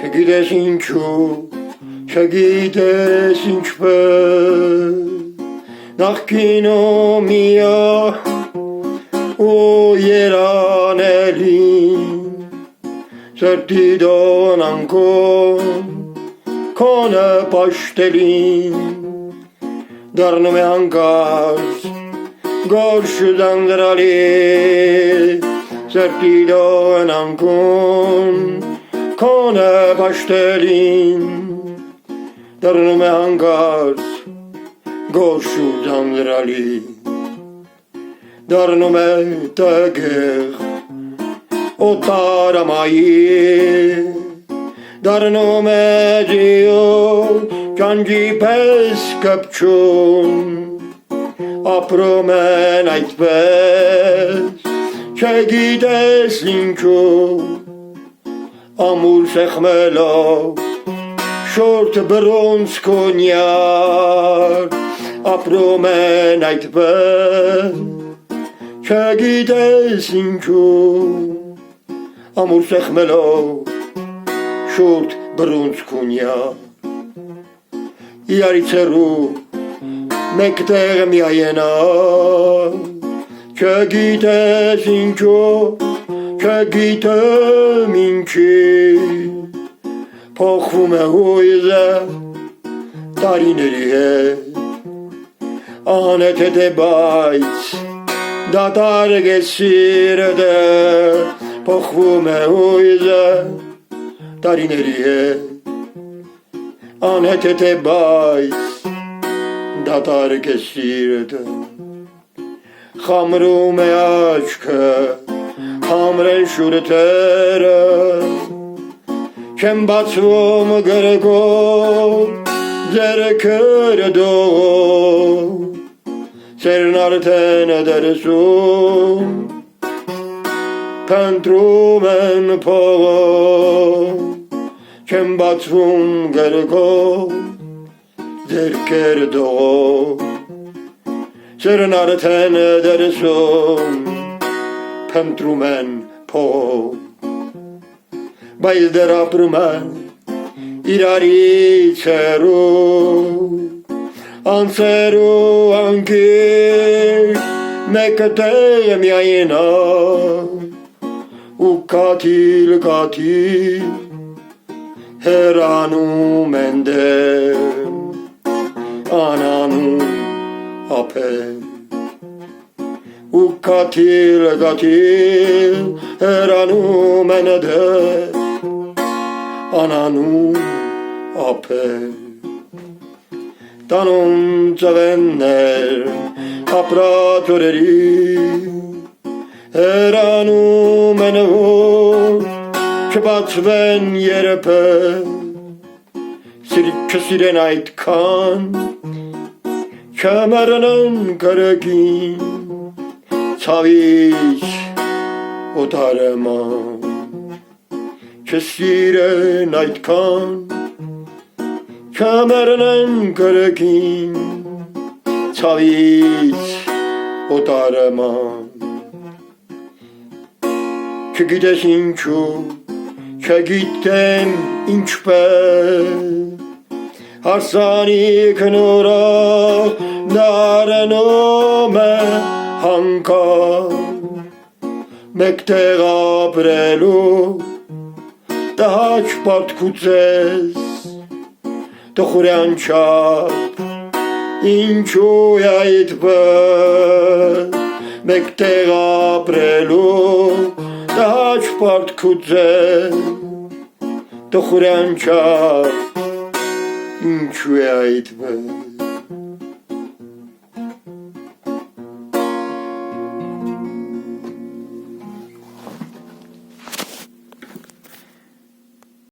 Չգիտես ինչու, չգիտես ինչպես, նախկինո միա ու երանելին, սրտի դոնանկոն, քոնը պաշտելին, դառնում է հանկարծ գորշ ու դանդրալի, սրտի դոնանկոն, քոնը պաշտելին, դառնում է հանկարծ գորշ ու դանդրալի, դառնում է տգեղ օտարամայի, դառնում է ջիու ճանճի պես կպչուն, ապրում են այդպես, չգիտես ինչու, ամուր սեղմելով շորթ բրոնզ կոնյակ, ապրում են այդպես, չգիտես ինչու, ամուր սեղմելով շորթ բրոնզ կոնյակ, իրարից հեռու մեկտեղ միայենակ, չգիտես ինչու, չգիտեմ ինչի, փոխվում է հույզը տարիների հետ, անհետ է բայց դատարկ է սիրտը, փոխվում է հույզը տարիների հետ, անհետ է բայց դատարկ է սիրտը, խամրում է աչքը, խամրեն շուրթերը, չեմ բացվում գրկով, ձեռքերը դողով, սերն արդեն դրսում, փնտրում են փողով, չեմ բացվում գրկով, ձեռքերը դողով, սերն արդեն դրսում, փնտրում են փողով, բայց դեռ ապրում են իրարից հեռու, անցերու անկիր մեկտեղ միայնակ, ու կաթիլ հեռանում են դեմ, անանում ապել, ու կաթիլ հեռանում են դեմ, անանում ապել, տանում ծվեններ ապրատորերի, հեռանում են որ չբացվեն երբեք, չսիրեն այդքան, չմեռնեն կրկին, ցավից օտարման, չսիրեն այդքան, չմեռնեն կրկին, ցավից օտարման, չգիտես ինչու, չգիտեմ ինչպես, հարսանիքն ուրախ դառնում է հանկարծ, մեկտեղ ապրելու տաճ պարտքուծես, տխուրյան չափ, ինչու է այդպես, մեկտեղ ապրելու տաճ պարտքուծես, տխուրյան չափ, ինչու է այդպես,